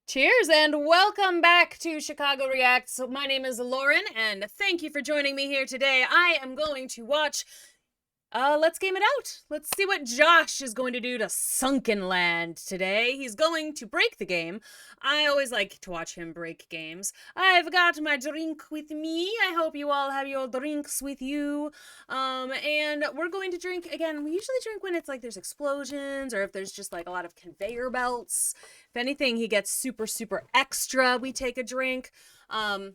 Cheers and welcome back to Chicago Reacts. My name is Lauren and thank you for joining me here today. I am going to watch, let's game it out. Let's see what Josh is going to do to Sunken Land today. He's going to break the game. I always like to watch him break games. I've got my drink with me. I hope you all have your drinks with you. And we're going to drink, again, we usually drink when it's like there's explosions or if there's just like a lot of conveyor belts. If anything, he gets super, super extra, we take a drink. And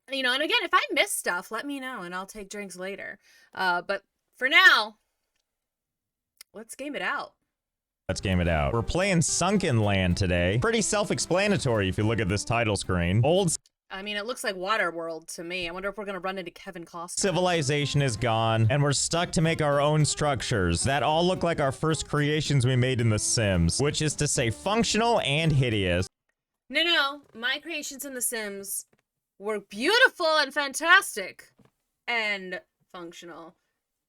again, if I miss stuff, let me know and I'll take drinks later. But for now, let's game it out. Let's game it out. We're playing Sunken Land today. Pretty self-explanatory if you look at this title screen. I mean, it looks like Waterworld to me. I wonder if we're gonna run into Kevin Costner. Civilization is gone, and we're stuck to make our own structures that all look like our first creations we made in The Sims, which is to say functional and hideous. No, my creations in The Sims were beautiful and fantastic and functional,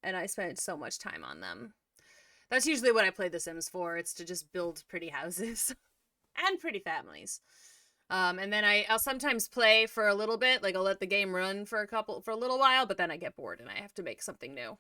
and I spent so much time on them. That's usually what I play The Sims for. It's to just build pretty houses and pretty families. And then I'll sometimes play for a little bit, like I'll let the game run for a little while, but then I get bored and I have to make something new.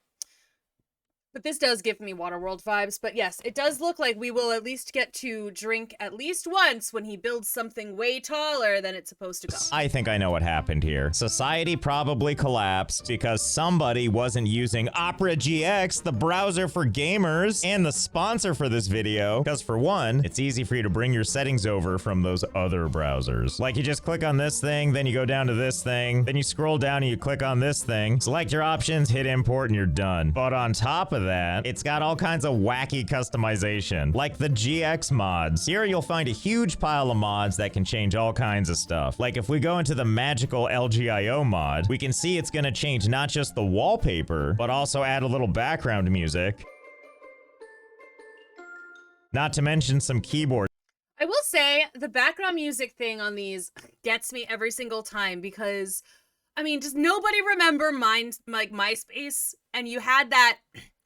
But this does give me Waterworld vibes. But yes, it does look like we will at least get to drink at least once when he builds something way taller than it's supposed to go. I think I know what happened here. Society probably collapsed because somebody wasn't using Opera GX, the browser for gamers, and the sponsor for this video. Because for one, it's easy for you to bring your settings over from those other browsers. Like you just click on this thing, then you go down to this thing, then you scroll down and you click on this thing, select your options, hit import, and you're done. But on top of that, it's got all kinds of wacky customization, like the GX mods. Here you'll find a huge pile of mods that can change all kinds of stuff. Like if we go into the magical LGIO mod, we can see it's gonna change not just the wallpaper, but also add a little background music. Not to mention some keyboard. I will say the background music thing on these gets me every single time because, I mean, does nobody remember MySpace? And you had that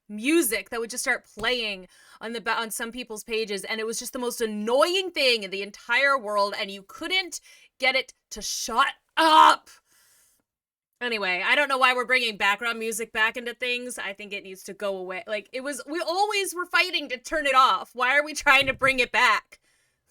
music that would just start playing on some people's pages, and it was just the most annoying thing in the entire world, and you couldn't get it to shut up. Anyway, I don't know why we're bringing background music back into things. I think it needs to go away. Like, we always were fighting to turn it off. Why are we trying to bring it back?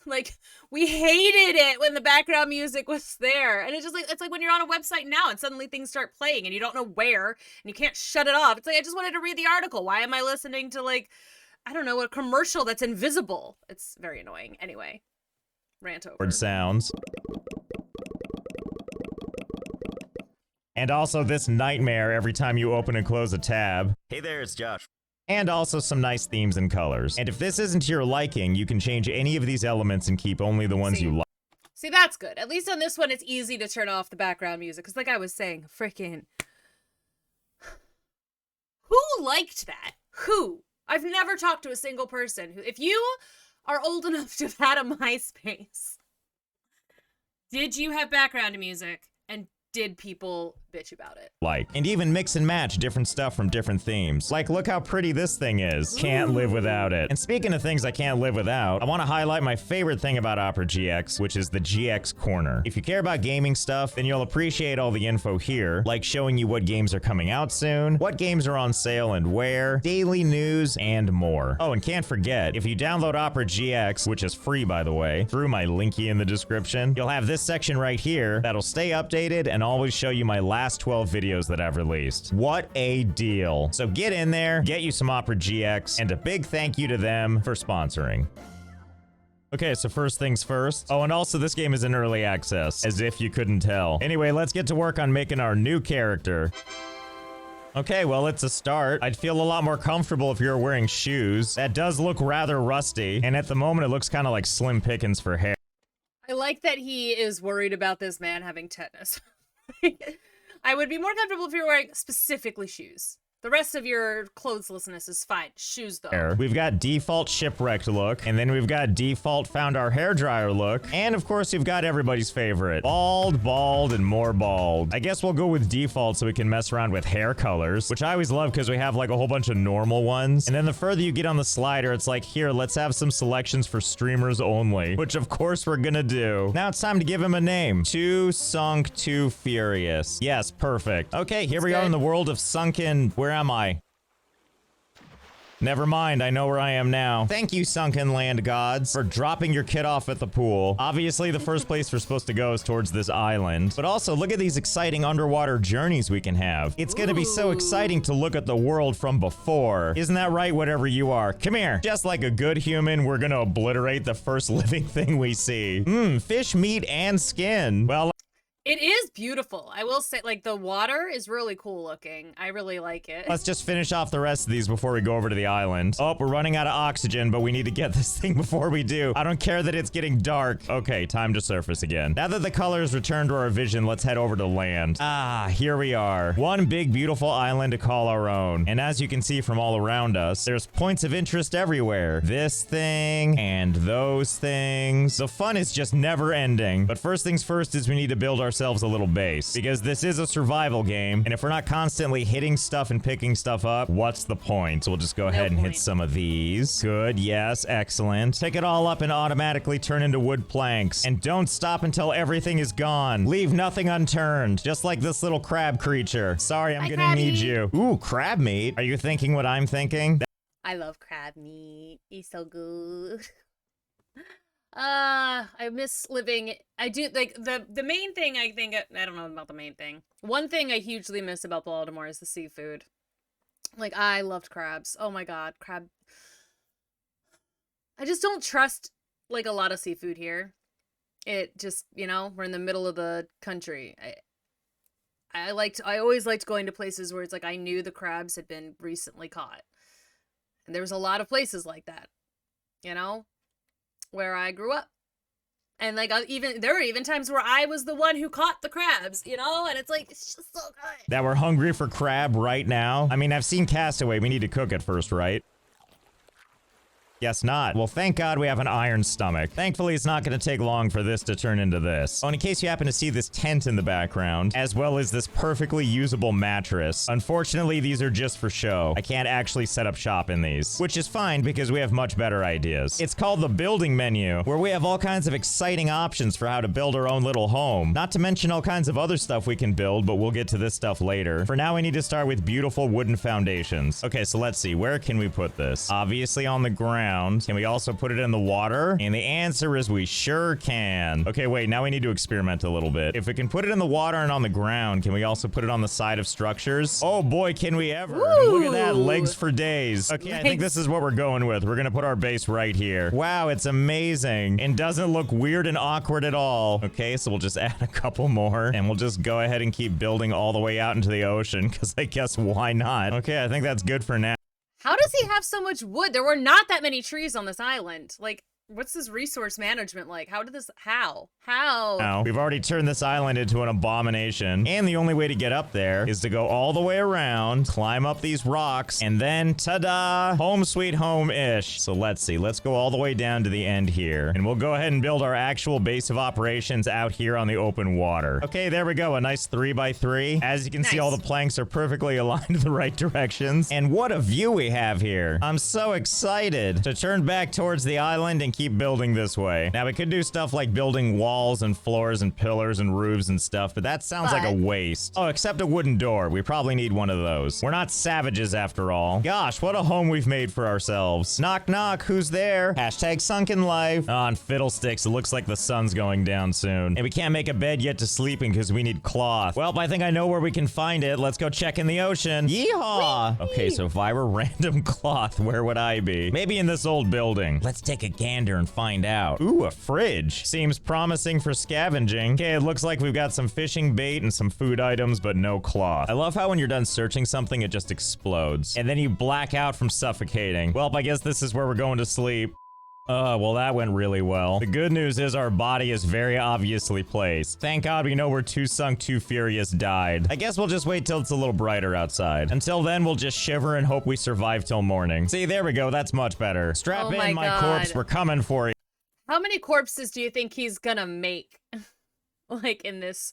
Like, we hated it when the background music was there. And it's like when you're on a website now and suddenly things start playing and you don't know where and you can't shut it off. It's like, I just wanted to read the article. Why am I listening to, like, I don't know, a commercial that's invisible? It's very annoying. Anyway, rant over. Sounds. And also this nightmare every time you open and close a tab. Hey there, it's Josh. And also some nice themes and colors. And if this isn't to your liking, you can change any of these elements and keep only the ones you like. See, that's good. At least on this one, it's easy to turn off the background music. Because like I was saying, freaking... Who liked that? Who? I've never talked to a single person who... If you are old enough to have had a MySpace, did you have background music? And did people bitch about it? And even mix and match different stuff from different themes. Like, look how pretty this thing is. Can't live without it. And speaking of things I can't live without, I want to highlight my favorite thing about Opera GX, which is the GX Corner. If you care about gaming stuff, then you'll appreciate all the info here, like showing you what games are coming out soon, what games are on sale and where, daily news, and more. Oh, and can't forget, if you download Opera GX, which is free by the way, through my linky in the description, you'll have this section right here that'll stay updated and always show you my last 12 videos that I've released. What a deal. So get in there, get you some Opera GX, and a big thank you to them for sponsoring. Okay, so first things first. Oh, and also this game is in early access, as if you couldn't tell. Anyway, let's get to work on making our new character. Okay, well, it's a start. I'd feel a lot more comfortable if you were wearing shoes. That does look rather rusty, and at the moment it looks kind of like Slim Pickens for hair. I like that he is worried about this man having tetanus. I would be more comfortable if you were wearing specifically shoes. The rest of your clotheslessness is fine. Shoes, though. We've got default shipwrecked look, and then we've got default found our hairdryer look, and of course we've got everybody's favorite. Bald, and more bald. I guess we'll go with default so we can mess around with hair colors, which I always love because we have like a whole bunch of normal ones. And then the further you get on the slider, it's like, here, let's have some selections for streamers only, which of course we're gonna do. Now it's time to give him a name. Too Sunk, Too Furious. Yes, perfect. Okay, here we are in the world of sunken... Where am I? Never mind, I know where I am now. Thank you, sunken land gods, for dropping your kid off at the pool. Obviously, the first place we're supposed to go is towards this island. But also, look at these exciting underwater journeys we can have. It's gonna be so exciting to look at the world from before. Isn't that right, whatever you are? Come here. Just like a good human, we're gonna obliterate the first living thing we see. Fish, meat, and skin. Well, It is beautiful. I will say, like, the water is really cool looking. I really like it. let's just finish off the rest of these before we go over to the island. Oh, we're running out of oxygen, but we need to get this thing before we do. I don't care that it's getting dark. Okay, time to surface again. Now that the colors returned to our vision, let's head over to land. Ah, here we are. One big, beautiful island to call our own. And as you can see from all around us, there's points of interest everywhere. This thing and those things. The fun is just never ending. But first things first is we need to build ourselves a little base, because this is a survival game, and if we're not constantly hitting stuff and picking stuff up, what's the point? So we'll just go ahead and hit some of these. Good, yes, excellent. Pick it all up and automatically turn into wood planks. And don't stop until everything is gone. Leave nothing unturned, just like this little crab creature. Sorry, I'm gonna need you. Ooh, crab meat? Are you thinking what I'm thinking? I love crab meat. He's so good. I miss living. I do like the main thing. I think I don't know about the main thing. One thing I hugely miss about Baltimore is the seafood. Like, I loved crabs. Oh my god, crab. I just don't trust like a lot of seafood here. It just, you know, we're in the middle of the country. I always liked going to places where it's like I knew the crabs had been recently caught. And there was a lot of places like that, you know, where I grew up. And like there were even times where I was the one who caught the crabs, you know, and it's like, it's just so good. That we're hungry for crab right now? I mean, I've seen Castaway. We need to cook it first, right? Guess not. Well, thank God we have an iron stomach. Thankfully, it's not going to take long for this to turn into this. Oh, and in case you happen to see this tent in the background, as well as this perfectly usable mattress, unfortunately, these are just for show. I can't actually set up shop in these, which is fine because we have much better ideas. It's called the building menu, where we have all kinds of exciting options for how to build our own little home. Not to mention all kinds of other stuff we can build, but we'll get to this stuff later. For now, we need to start with beautiful wooden foundations. Okay, so let's see. Where can we put this? Obviously on the ground. Can we also put it in the water? And the answer is we sure can. Okay, wait, now we need to experiment a little bit. If we can put it in the water and on the ground, can we also put it on the side of structures? Oh boy, can we ever. Ooh. Look at that, legs for days. Okay, I think this is what we're going with. We're gonna put our base right here. Wow, it's amazing. And doesn't look weird and awkward at all. Okay, so we'll just add a couple more and we'll just go ahead and keep building all the way out into the ocean, because I guess why not? Okay, I think that's good for now. How does he have so much wood? There were not that many trees on this island. Like, what's this resource management like? How? How? We've already turned this island into an abomination. And the only way to get up there is to go all the way around, climb up these rocks, and then ta-da! Home sweet home-ish. So let's see. Let's go all the way down to the end here. And we'll go ahead and build our actual base of operations out here on the open water. Okay, there we go. A nice 3x3. As you can see, all the planks are perfectly aligned in the right directions. And what a view we have here. I'm so excited to turn back towards the island and keep building this way. Now, we could do stuff like building walls and floors and pillars and roofs and stuff, but that sounds like a waste. Oh, except a wooden door. We probably need one of those. We're not savages after all. Gosh, what a home we've made for ourselves. Knock, knock, who's there? Hashtag sunken life. Oh, and fiddlesticks, it looks like the sun's going down soon. And we can't make a bed yet to sleep in because we need cloth. Well, I think I know where we can find it. Let's go check in the ocean. Yeehaw! Okay, so if I were random cloth, where would I be? Maybe in this old building. Let's take a gander and find out. Ooh, a fridge. Seems promising for scavenging. Okay, it looks like we've got some fishing bait and some food items, but no cloth. I love how when you're done searching something, it just explodes. And then you black out from suffocating. Well, I guess this is where we're going to sleep. Well, that went really well. The good news is our body is very obviously placed. Thank God we know where Too Sunk Too Furious died. I guess we'll just wait till it's a little brighter outside. Until then, we'll just shiver and hope we survive till morning. See, there we go. That's much better. Strap in, my corpse. We're coming for you. How many corpses do you think he's gonna make? Like in this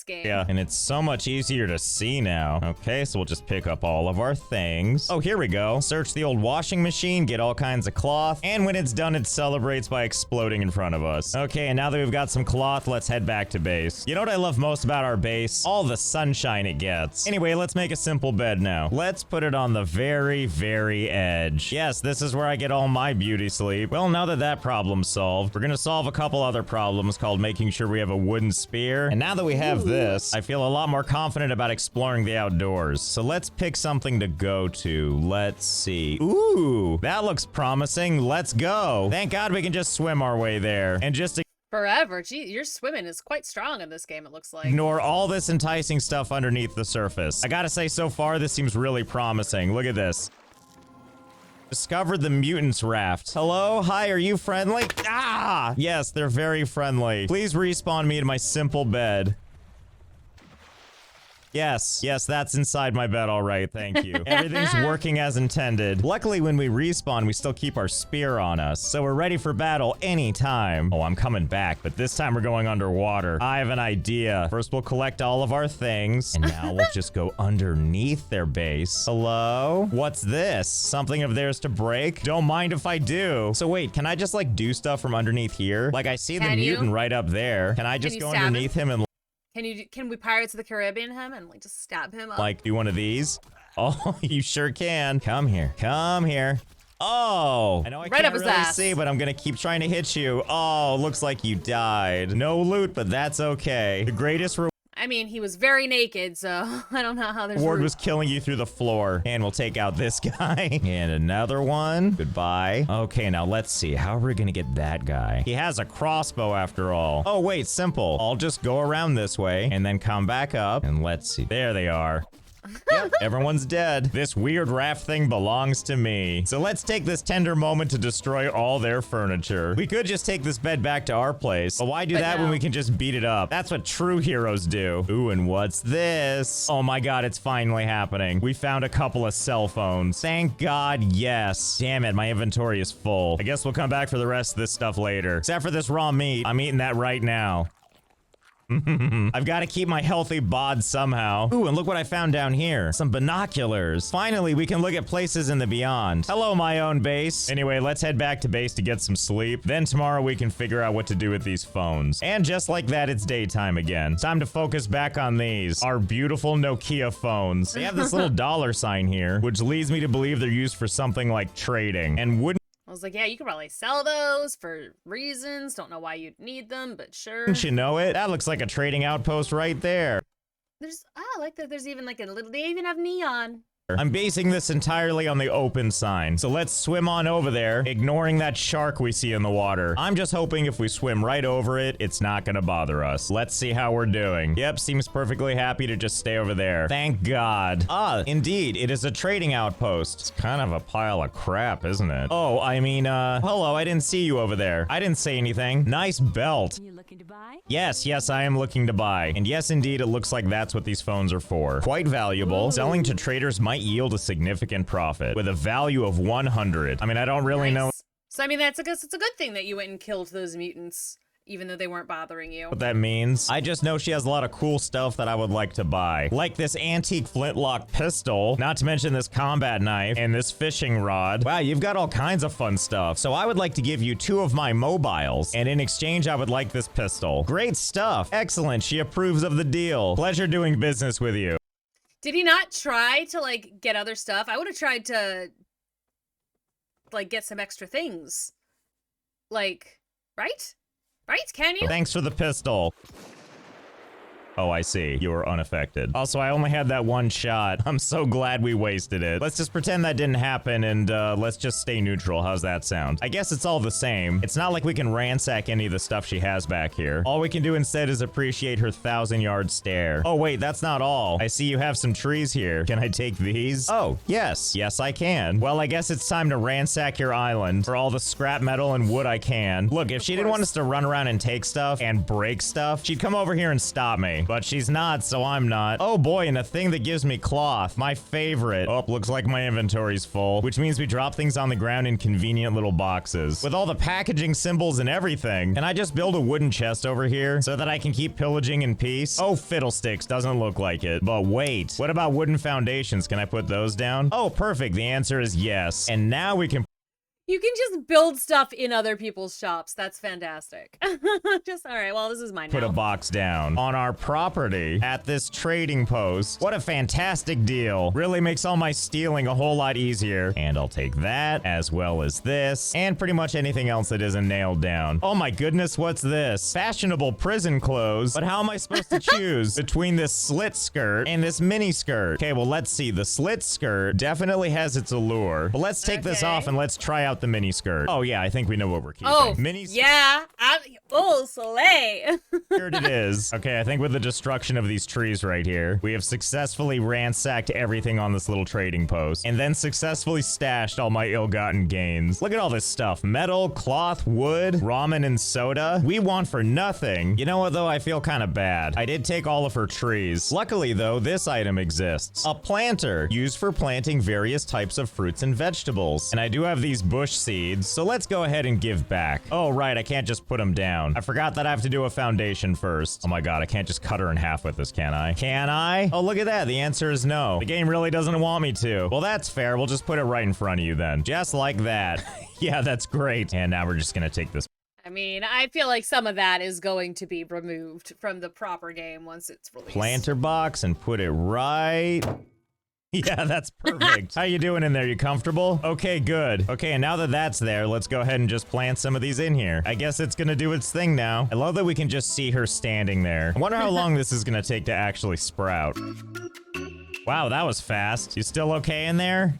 game. Yeah, and it's so much easier to see now. Okay, so we'll just pick up all of our things. Oh, here we go. Search the old washing machine, get all kinds of cloth, and when it's done, it celebrates by exploding in front of us. Okay, and now that we've got some cloth, let's head back to base. You know what I love most about our base? All the sunshine it gets. Anyway, let's make a simple bed now. Let's put it on the very, very edge. Yes, this is where I get all my beauty sleep. Well, now that that problem's solved, we're gonna solve a couple other problems called making sure we have a wooden spear. And now that we have this, I feel a lot more confident about exploring the outdoors. So let's pick something to go to. Let's see. Ooh, that looks promising. Let's go. Thank God we can just swim our way there. And just forever. Gee, your swimming is quite strong in this game, it looks like. Ignore all this enticing stuff underneath the surface. I gotta say, so far, this seems really promising. Look at this. Discovered the mutants raft. Hello? Hi, are you friendly? Ah! Yes, they're very friendly. Please respawn me in my simple bed. Yes, that's inside my bed, all right, thank you. Everything's working as intended. Luckily, when we respawn, we still keep our spear on us, so we're ready for battle anytime. Oh, I'm coming back, but this time we're going underwater. I have an idea. First, we'll collect all of our things, and now we'll just go underneath their base. Hello? What's this? Something of theirs to break? Don't mind if I do. So wait, can I just, like, do stuff from underneath here? Like, I see the mutant right up there. Can I just go underneath him and... Can we Pirates of the Caribbean him and like just stab him up? Like do one of these? Oh, you sure can. Come here. Come here. Oh, I know I can't really see, but I'm gonna keep trying to hit you. Oh, looks like you died. No loot, but that's okay. The greatest reward. I mean, he was very naked, so I don't know how there's Ward was killing you through the floor. And we'll take out this guy. And another one. Goodbye. Okay, now let's see. How are we gonna get that guy? He has a crossbow after all. Oh, wait, simple. I'll just go around this way and then come back up. And let's see. There they are. Yep, everyone's dead. This weird raft thing belongs to me. So let's take this tender moment to destroy all their furniture. We could just take this bed back to our place, but why do that when we can just beat it up? That's what true heroes do. Ooh, and what's this? Oh my God, it's finally happening. We found a couple of cell phones. Thank God, yes. Damn it, my inventory is full. I guess we'll come back for the rest of this stuff later. Except for this raw meat. I'm eating that right now. I've got to keep my healthy bod somehow. Ooh, and look what I found down here. Some binoculars. Finally, we can look at places in the beyond. Hello, my own base. Anyway, let's head back to base to get some sleep. Then tomorrow we can figure out what to do with these phones. And just like that, it's daytime again. Time to focus back on these. Our beautiful Nokia phones. They have this little dollar sign here, which leads me to believe they're used for something like trading. And wouldn't I was like, yeah, you could probably sell those for reasons. Don't know why you'd need them, but sure. Don't you know it? That looks like a trading outpost right there. I like that there's even like a little, they even have neon. I'm basing this entirely on the open sign. So let's swim on over there, ignoring that shark we see in the water. I'm just hoping if we swim right over it, it's not gonna bother us. Let's see how we're doing. Yep, seems perfectly happy to just stay over there. Thank God. Ah, indeed, it is a trading outpost. It's kind of a pile of crap, isn't it? Oh, I mean, hello, I didn't see you over there. I didn't say anything. Nice belt. You looking to buy? Yes, I am looking to buy. And yes, indeed, it looks like that's what these phones are for. Quite valuable. Ooh. Selling to traders might yield a significant profit with a value of 100. I mean, I don't really know. So I mean, it's a good thing that you went and killed those mutants, even though they weren't bothering you. What that means. I just know she has a lot of cool stuff that I would like to buy. Like this antique flintlock pistol, not to mention this combat knife, and this fishing rod. Wow, you've got all kinds of fun stuff. So I would like to give you 2 of my mobiles, and in exchange, I would like this pistol. Great stuff. Excellent. She approves of the deal. Pleasure doing business with you. Did he not try to, like, get other stuff? I would have tried to, like, get some extra things. Like, right? Right? Can you? Thanks for the pistol. Oh, I see. You were unaffected. Also, I only had that one shot. I'm so glad we wasted it. Let's just pretend that didn't happen and let's just stay neutral. How's that sound? I guess it's all the same. It's not like we can ransack any of the stuff she has back here. All we can do instead is appreciate her 1,000-yard stare. Oh, wait, that's not all. I see you have some trees here. Can I take these? Oh, yes. Yes, I can. Well, I guess it's time to ransack your island for all the scrap metal and wood I can. Look, if she didn't want us to run around and take stuff and break stuff, she'd come over here and stop me. But she's not, so I'm not. Oh boy, and a thing that gives me cloth. My favorite. Oh, looks like my inventory's full, which means we drop things on the ground in convenient little boxes. With all the packaging symbols and everything. Can I just build a wooden chest over here so that I can keep pillaging in peace? Oh, fiddlesticks, doesn't look like it. But wait, what about wooden foundations? Can I put those down? Oh, perfect. The answer is yes. And now we can You can just build stuff in other people's shops. That's fantastic. Just, all right, well, this is mine now. put a box down on our property at this trading post. What a fantastic deal. Really makes all my stealing a whole lot easier. And I'll take that as well as this and pretty much anything else that isn't nailed down. Oh my goodness, what's this? Fashionable prison clothes. But how am I supposed to choose between this slit skirt and this mini skirt? Okay, well, let's see. The slit skirt definitely has its allure. But let's take this off and let's try out the mini skirt. Oh yeah, I think we know what we're keeping. Oh, mini yeah. Oh, Soleil. Here it is. Okay, I think with the destruction of these trees right here, we have successfully ransacked everything on this little trading post and then successfully stashed all my ill-gotten gains. Look at all this stuff. Metal, cloth, wood, ramen, and soda. We want for nothing. You know what, though? I feel kind of bad. I did take all of her trees. Luckily, though, this item exists. A planter, used for planting various types of fruits and vegetables. And I do have these bush seeds, so let's go ahead and give back. Oh, right, I can't just put them down. I forgot that I have to do a foundation first. Oh my god, I can't just cut her in half with this, can I? Can I? Oh, look at that. The answer is no. The game really doesn't want me to. Well, that's fair. We'll just put it right in front of you then. Just like that. Yeah, that's great. And now we're just gonna take this. I mean, I feel like some of that is going to be removed from the proper game once it's released. Planter box and put it right... Yeah, that's perfect. How you doing in there? You comfortable? Okay, good. Okay, and now that that's there, let's go ahead and just plant some of these in here. I guess it's gonna do its thing now. I love that we can just see her standing there. I wonder how long this is gonna take to actually sprout. Wow, that was fast. You still okay in there?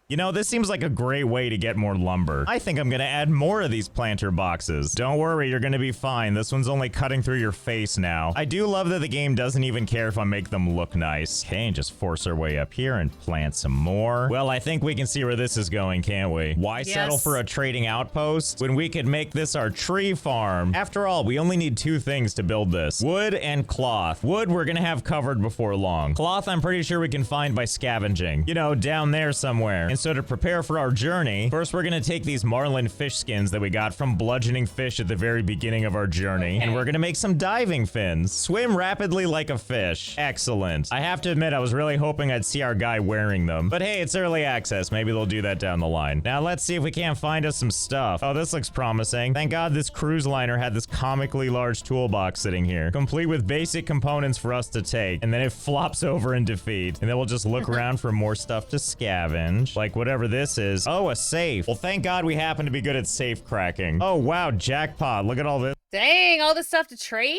You know, this seems like a great way to get more lumber. I think I'm gonna add more of these planter boxes. Don't worry, you're gonna be fine. This one's only cutting through your face now. I do love that the game doesn't even care if I make them look nice. Okay, and just force our way up here and plant some more. Well, I think we can see where this is going, can't we? Why settle for a trading outpost when we could make this our tree farm? After all, we only need two things to build this. Wood and cloth. Wood, we're gonna have covered before long. Cloth, I'm pretty sure we can find by scavenging. You know, down there somewhere. And so to prepare for our journey, first we're gonna take these marlin fish skins that we got from bludgeoning fish at the very beginning of our journey, and we're gonna make some diving fins. Swim rapidly like a fish. Excellent. I have to admit, I was really hoping I'd see our guy wearing them. But hey, it's early access. Maybe they'll do that down the line. Now let's see if we can't find us some stuff. Oh, this looks promising. Thank God this cruise liner had this comically large toolbox sitting here, complete with basic components for us to take, and then it flops over in defeat. And then we'll just look around for more stuff to scavenge, like whatever this is. Oh, a safe. Well, thank God we happen to be good at safe cracking. Oh, wow, jackpot. Look at all this. Dang, all this stuff to trade?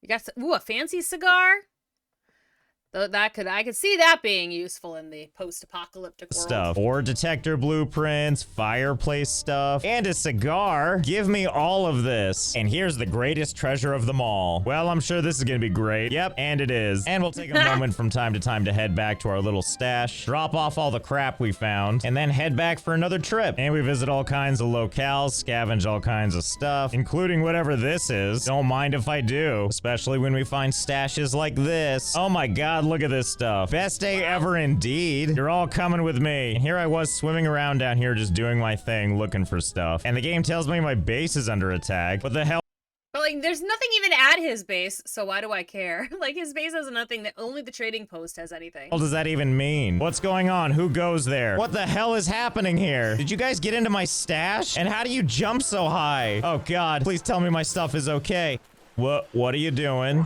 You got, ooh, a fancy cigar? I could see that being useful in the post-apocalyptic world. Stuff. Ore detector blueprints, fireplace stuff, and a cigar. Give me all of this. And here's the greatest treasure of them all. Well, I'm sure this is gonna be great. Yep, and it is. And we'll take a moment from time to time to head back to our little stash, drop off all the crap we found, and then head back for another trip. And we visit all kinds of locales, scavenge all kinds of stuff, including whatever this is. Don't mind if I do, especially when we find stashes like this. Oh my God, look at this stuff. Best day ever indeed. You're all coming with me. And here I was swimming around down here just doing my thing, looking for stuff. And the game tells me my base is under attack. What the hell? But like, there's nothing even at his base, so why do I care? Like, his base has nothing, that only the trading post has anything. What does that even mean? What's going on? Who goes there? What the hell is happening here? Did you guys get into my stash? And how do you jump so high? Oh God, please tell me my stuff is okay. What are you doing?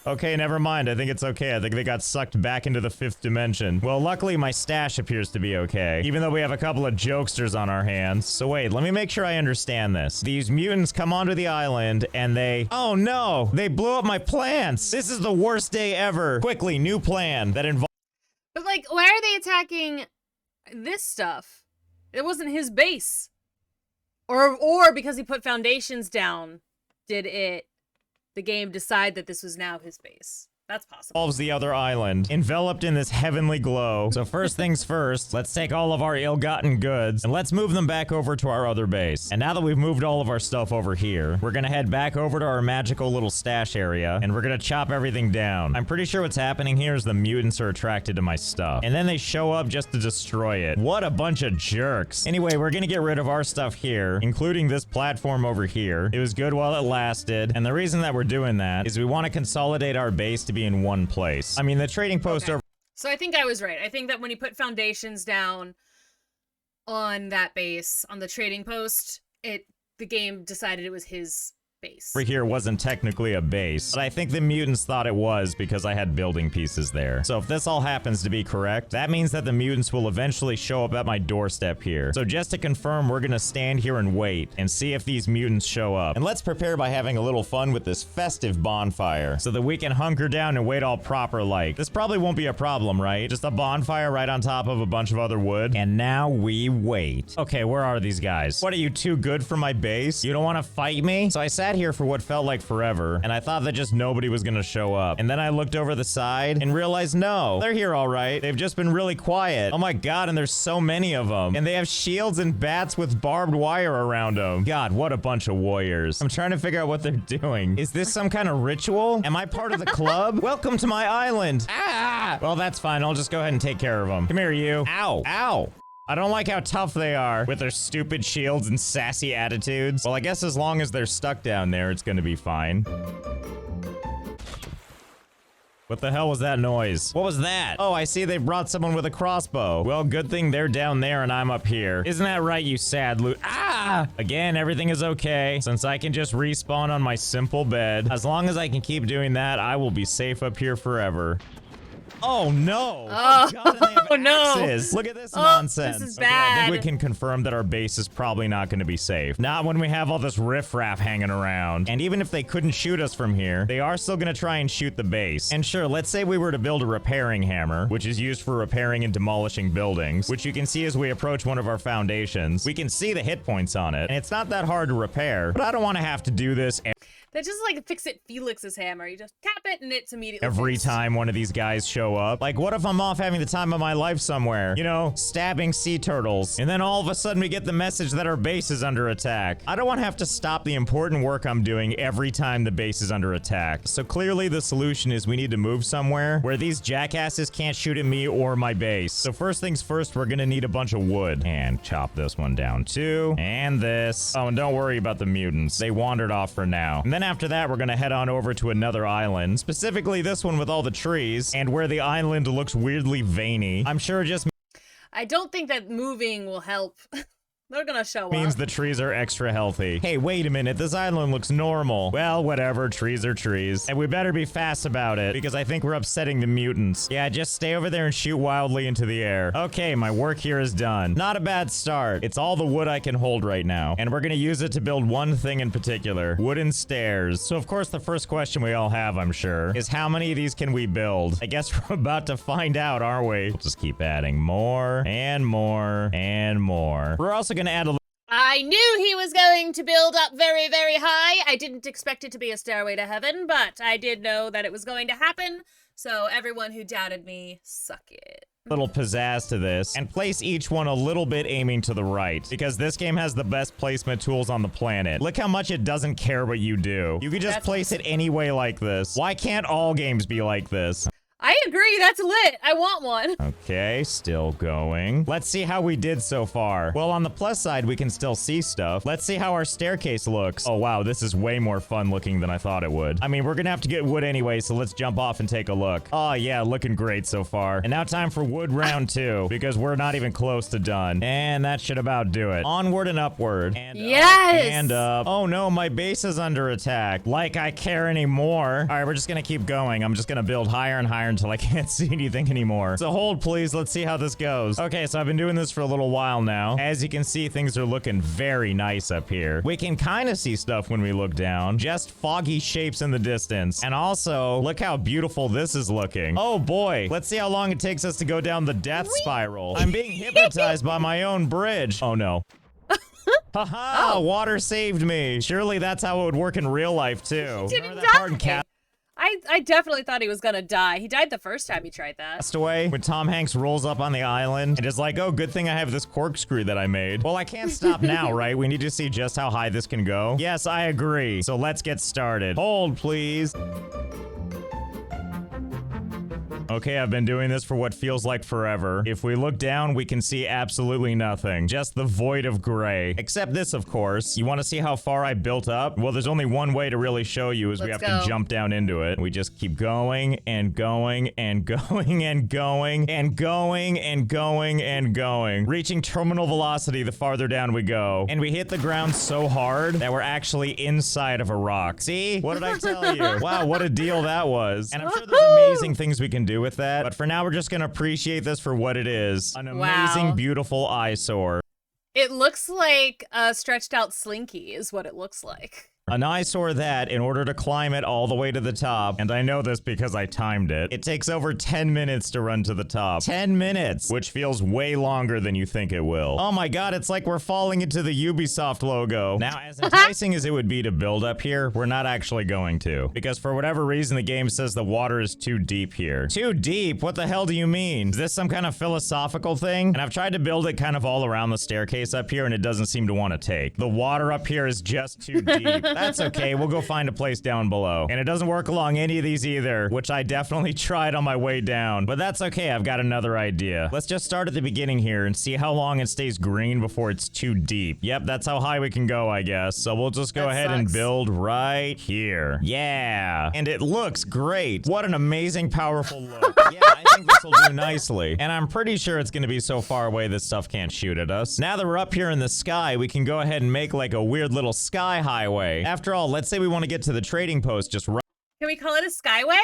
Okay, never mind. I think it's okay. I think they got sucked back into the 5th dimension. Well, luckily my stash appears to be okay, even though we have a couple of jokesters on our hands. So wait, let me make sure I understand this. These mutants come onto the island and they... Oh no! They blew up my plants! This is the worst day ever! Quickly, new plan that involves... But like, why are they attacking this stuff? It wasn't his base. Or because he put foundations down, did the game decide that this was now his base? That's possible. Involves the other island, enveloped in this heavenly glow. So first things first, let's take all of our ill-gotten goods and let's move them back over to our other base. And now that we've moved all of our stuff over here, we're gonna head back over to our magical little stash area and we're gonna chop everything down. I'm pretty sure what's happening here is the mutants are attracted to my stuff. And then they show up just to destroy it. What a bunch of jerks. Anyway, we're gonna get rid of our stuff here, including this platform over here. It was good while it lasted. And the reason that we're doing that is we want to consolidate our base to be in one place. I mean, the trading post over... So I think I was right. I think that when he put foundations down on that base, on the trading post, the game decided it was his base. Over here wasn't technically a base, but I think the mutants thought it was because I had building pieces there. So if this all happens to be correct, that means that the mutants will eventually show up at my doorstep here. So just to confirm, we're gonna stand here and wait and see if these mutants show up. And let's prepare by having a little fun with this festive bonfire so that we can hunker down and wait all proper like. This probably won't be a problem, right? Just a bonfire right on top of a bunch of other wood. And now we wait. Okay, where are these guys? What, are you too good for my base? You don't want to fight me? So I sat here for what felt like forever, and I thought that just nobody was gonna show up. And then I looked over the side and realized, no, they're here all right. They've just been really quiet. Oh my god, and there's so many of them. And they have shields and bats with barbed wire around them. God, what a bunch of warriors. I'm trying to figure out what they're doing. Is this some kind of ritual? Am I part of the club? Welcome to my island. Ah! Well, that's fine. I'll just go ahead and take care of them. Come here, you. Ow. Ow. I don't like how tough they are with their stupid shields and sassy attitudes. Well, I guess as long as they're stuck down there, it's gonna be fine. What the hell was that noise? What was that? Oh, I see they brought someone with a crossbow. Well, good thing they're down there and I'm up here. Isn't that right, you sad loot? Ah! Again, everything is okay. Since I can just respawn on my simple bed. As long as I can keep doing that, I will be safe up here forever. Oh no! Oh, God, and they have no! axes. Look at this nonsense. This is Okay, bad. I think we can confirm that our base is probably not going to be safe. Not when we have all this riffraff hanging around. And even if they couldn't shoot us from here, they are still going to try and shoot the base. And sure, let's say we were to build a repairing hammer, which is used for repairing and demolishing buildings, which you can see as we approach one of our foundations. We can see the hit points on it, and it's not that hard to repair, but I don't want to have to do this That's just like Fix-It Felix's hammer. You just tap it and it's immediately every fixed. time one of these guys show up. Like, what if I'm off having the time of my life somewhere? You know, stabbing sea turtles. And then all of a sudden we get the message that our base is under attack. I don't want to have to stop the important work I'm doing every time the base is under attack. So clearly the solution is we need to move somewhere where these jackasses can't shoot at me or my base. So first things first, we're gonna need a bunch of wood. And chop this one down too. And this. Oh, and don't worry about the mutants. They wandered off for now. And then after that, we're gonna head on over to another island, specifically this one with all the trees, and where the island looks weirdly veiny. I'm sure it just I don't think that moving will help. They're gonna show means up. the trees are extra healthy. Hey, wait a minute, this island looks normal. Well, whatever, trees are trees. And we better be fast about it, because I think we're upsetting the mutants. Yeah, just stay over there and shoot wildly into the air. Okay, my work here is done. Not a bad start. It's all the wood I can hold right now. And we're gonna use it to build one thing in particular, wooden stairs. So of course the first question we all have, I'm sure, is how many of these can we build? I guess we're about to find out, aren't we? We'll just keep adding more, and more, and more. We're also gonna add a I knew he was going to build up very, very high. I didn't expect it to be a stairway to heaven, but I did know that it was going to happen. So everyone who doubted me, suck it. little pizzazz to this and place each one a little bit aiming to the right, because this game has the best placement tools on the planet. Look how much it doesn't care what you do. You can just place it any way like this. Why can't all games be like this? I agree. Hey, that's lit. I want one. Okay, still going. Let's see how we did so far. Well, on the plus side, we can still see stuff. Let's see how our staircase looks. Oh, wow, this is way more fun looking than I thought it would. I mean, we're gonna have to get wood anyway, so let's jump off and take a look. Oh, yeah, looking great so far. And now time for wood round 2, because we're not even close to done. And that should about do it. Onward and upward. And yes! Up and up. Oh, no, my base is under attack. Like I care anymore. All right, we're just gonna keep going. I'm just gonna build higher and higher until I can't see anything anymore. So hold, please. Let's see how this goes. Okay, so I've been doing this for a little while now. As you can see, things are looking very nice up here. We can kind of see stuff when we look down. Just foggy shapes in the distance. And also, look how beautiful this is looking. Oh boy. Let's see how long it takes us to go down the death spiral. I'm being hypnotized by my own bridge. Oh no. Haha, oh. Water saved me. Surely that's how it would work in real life too. He didn't die. I definitely thought he was gonna die. He died the first time he tried that. Castaway, when Tom Hanks rolls up on the island and is like, oh, good thing I have this corkscrew that I made. Well, I can't stop now, right? We need to see just how high this can go. Yes, I agree. So let's get started. Hold, please. Okay, I've been doing this for what feels like forever. If we look down, we can see absolutely nothing. Just the void of gray. Except this, of course. You want to see how far I built up? Well, there's only one way to really show you is we have to jump down into it. We just keep going and going and going and going and going and going and going. Reaching terminal velocity the farther down we go. And we hit the ground so hard that we're actually inside of a rock. See? What did I tell you? Wow, what a deal that was. And I'm sure there's amazing things we can do with that, but for now we're just gonna appreciate this for what it is. An amazing, beautiful eyesore. It looks like a stretched out slinky is what it looks like. An eyesore that, in order to climb it all the way to the top, and I know this because I timed it, it takes over 10 minutes to run to the top. 10 minutes! Which feels way longer than you think it will. Oh my god, it's like we're falling into the Ubisoft logo. Now, as enticing as it would be to build up here, we're not actually going to. Because for whatever reason, the game says the water is too deep here. Too deep? What the hell do you mean? Is this some kind of philosophical thing? And I've tried to build it kind of all around the staircase up here, and it doesn't seem to want to take. The water up here is just too deep. That's okay, we'll go find a place down below. And it doesn't work along any of these either, which I definitely tried on my way down. But that's okay, I've got another idea. Let's just start at the beginning here and see how long it stays green before it's too deep. Yep, that's how high we can go, I guess. So we'll just go ahead and build right here. Yeah, and it looks great. What an amazing, powerful look. Yeah, I think this will do nicely. And I'm pretty sure it's gonna be so far away this stuff can't shoot at us. Now that we're up here in the sky, we can go ahead and make like a weird little sky highway. After all, let's say we want to get to the trading post just right. Can we call it a skyway?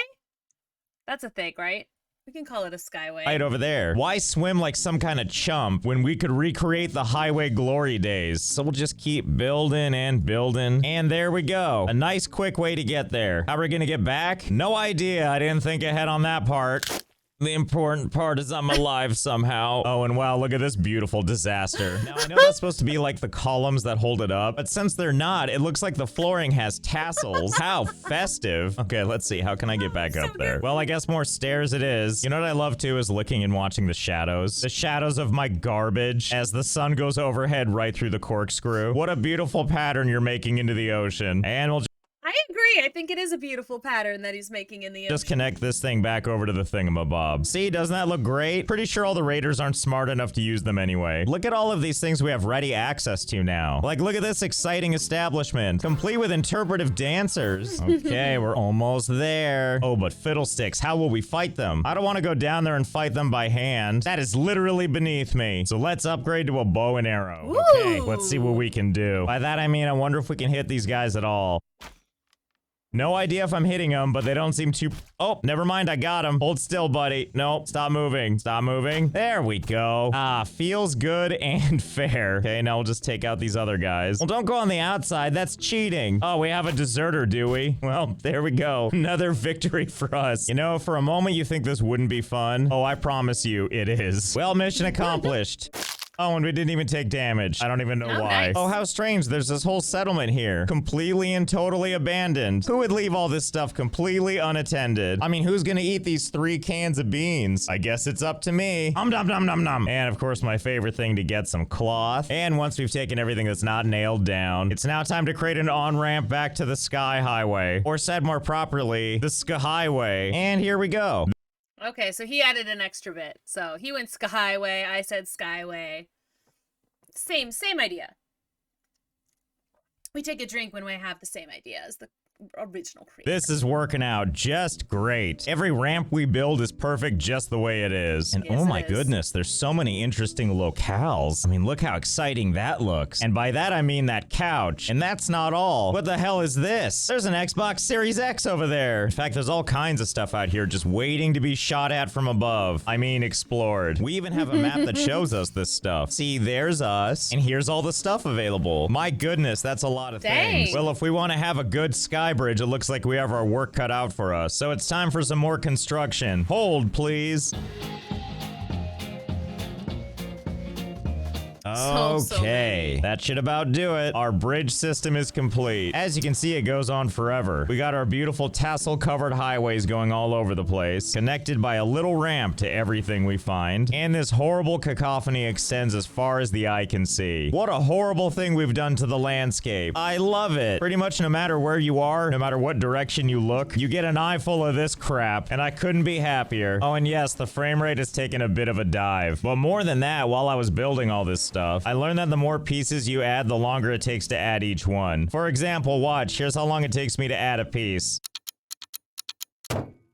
That's a thing, right? We can call it a skyway. Right over there. Why swim like some kind of chump when we could recreate the highway glory days? So we'll just keep building and building. And there we go. A nice quick way to get there. How are we gonna get back? No idea. I didn't think ahead on that part. The important part is I'm alive somehow. Oh, and wow, look at this beautiful disaster. Now, I know that's supposed to be like the columns that hold it up, but since they're not, it looks like the flooring has tassels. How festive. Okay, let's see. How can I get back up there? Well, I guess more stairs it is. You know what I love too is looking and watching the shadows. The shadows of my garbage as the sun goes overhead right through the corkscrew. What a beautiful pattern you're making into the ocean. And we'll I agree. I think it is a beautiful pattern that he's making in the ocean. Just connect this thing back over to the thingamabob. See, doesn't that look great? Pretty sure all the raiders aren't smart enough to use them anyway. Look at all of these things we have ready access to now. Like, look at this exciting establishment, complete with interpretive dancers. Okay, we're almost there. Oh, but fiddlesticks, how will we fight them? I don't want to go down there and fight them by hand. That is literally beneath me. So let's upgrade to a bow and arrow. Ooh. Okay, let's see what we can do. By that, I mean, I wonder if we can hit these guys at all. No idea if I'm hitting them, but they don't seem too... Oh, never mind, I got him. Hold still, buddy. Nope, stop moving. Stop moving. There we go. Ah, feels good and fair. Okay, now we'll just take out these other guys. Well, don't go on the outside. That's cheating. Oh, we have a deserter, do we? Well, there we go. Another victory for us. You know, for a moment you think this wouldn't be fun. Oh, I promise you, it is. Well, mission accomplished. Oh, and we didn't even take damage. I don't even know why. Nice. Oh, how strange. There's this whole settlement here. Completely and totally abandoned. Who would leave all this stuff completely unattended? I mean, who's gonna eat these 3 cans of beans? I guess it's up to me. Nom nom nom nom nom. And of course, my favorite thing to get some cloth. And once we've taken everything that's not nailed down, it's now time to create an on-ramp back to the Sky Highway. Or said more properly, the Sky Highway. And here we go. Okay, so he added an extra bit. So he went Skyway, I said Skyway. Same idea. We take a drink when we have the same idea as the original creator. This is working out just great. Every ramp we build is perfect just the way it is. And Yes, oh my it is. goodness, there's so many interesting locales. I mean, look how exciting that looks. And by that I mean that couch. And that's not all. What the hell is this? There's an Xbox Series X over there. In fact, there's all kinds of stuff out here just waiting to be shot at from above. I mean, explored. We even have a map that shows us this stuff. See, there's us, and here's all the stuff available. My goodness, that's a lot of Dang. things. Well, if we want to have a good sky bridge, it looks like we have our work cut out for us. So it's time for some more construction. Hold, please. So Okay, many. that should about do it. Our bridge system is complete. As you can see, it goes on forever. We got our beautiful tassel-covered highways going all over the place, connected by a little ramp to everything we find. And this horrible cacophony extends as far as the eye can see. What a horrible thing we've done to the landscape. I love it. Pretty much no matter where you are, no matter what direction you look, you get an eyeful of this crap, and I couldn't be happier. Oh, and yes, the frame rate has taken a bit of a dive. But more than that, while I was building all this stuff, I learned that the more pieces you add, the longer it takes to add each one. For example, watch, here's how long it takes me to add a piece.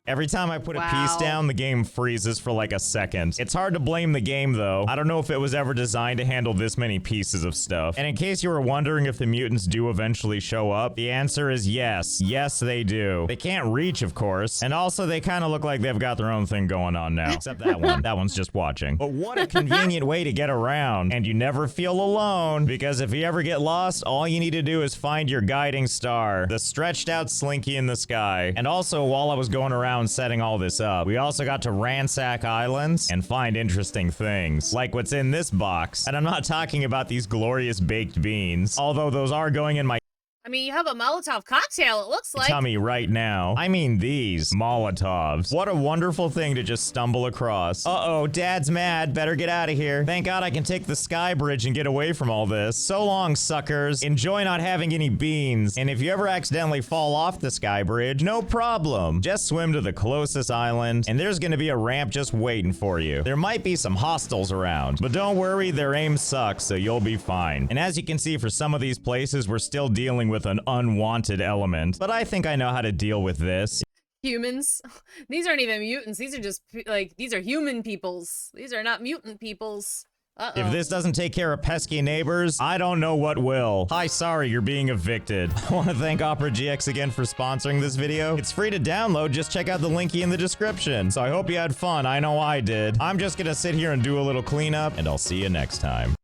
Every time I put a piece Wow. down, the game freezes for like a second. It's hard to blame the game though. I don't know if it was ever designed to handle this many pieces of stuff. And in case you were wondering if the mutants do eventually show up, the answer is yes. Yes, they do. They can't reach, of course. And also, they kind of look like they've got their own thing going on now. Except that one. That one's just watching. But what a convenient way to get around. And you never feel alone, because if you ever get lost, all you need to do is find your guiding star, the stretched out slinky in the sky. And also, while I was going around setting all this up, we also got to ransack islands and find interesting things, like what's in this box. And I'm not talking about these glorious baked beans, although those are going in my I mean, you have a Molotov cocktail, it looks like. tummy right now. I mean these Molotovs. What a wonderful thing to just stumble across. Uh-oh, Dad's mad. Better get out of here. Thank God I can take the sky bridge and get away from all this. So long, suckers. Enjoy not having any beans. And if you ever accidentally fall off the sky bridge, no problem. Just swim to the closest island, and there's gonna be a ramp just waiting for you. There might be some hostiles around, but don't worry, their aim sucks, so you'll be fine. And as you can see, for some of these places, we're still dealing with an unwanted element, but I think I know how to deal with this. Humans. These aren't even mutants. These are just, like, these are human peoples. These are not mutant peoples. Uh-oh. If this doesn't take care of pesky neighbors, I don't know what will. Hi, sorry, you're being evicted. I want to thank Opera GX again for sponsoring this video. It's free to download, just check out the linky in the description. So I hope you had fun, I know I did. I'm just gonna sit here and do a little cleanup, and I'll see you next time.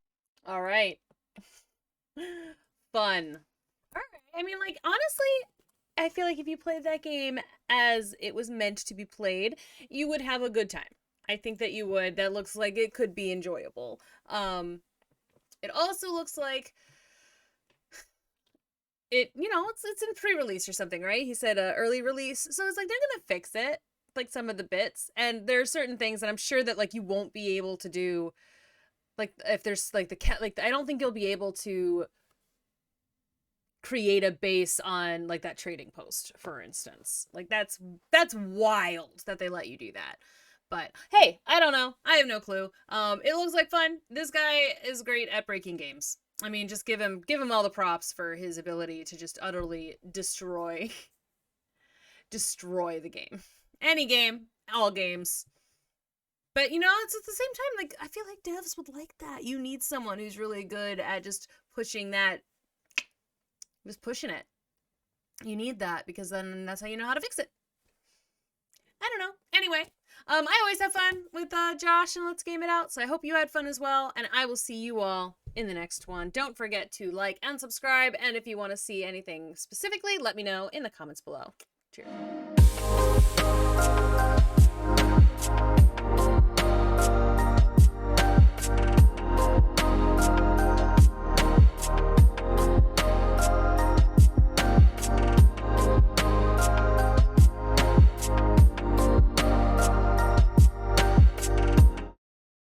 All right. Fun. All right. I mean, like, honestly, I feel like if you played that game as it was meant to be played, you would have a good time. I think that you would. That looks like it could be enjoyable. It also looks like it, you know, it's in pre-release or something, right? He said early release. So it's like they're gonna fix it, like some of the bits. And there are certain things that I'm sure that like you won't be able to do. Like if there's like the cat, like I don't think you'll be able to create a base on like that trading post, for instance. Like that's wild that they let you do that. But hey, I don't know. I have no clue. It looks like fun. This guy is great at breaking games. I mean, just give him all the props for his ability to just utterly destroy the game. Any game, all games. But you know, it's at the same time, like I feel like devs would like that. You need someone who's really good at just pushing that, just pushing it. You need that because then that's how you know how to fix it. I don't know. Anyway, I always have fun with Josh and Let's Game It Out, so I hope you had fun as well, and I will see you all in the next one. Don't forget to like and subscribe, and if you want to see anything specifically, let me know in the comments below. Cheers.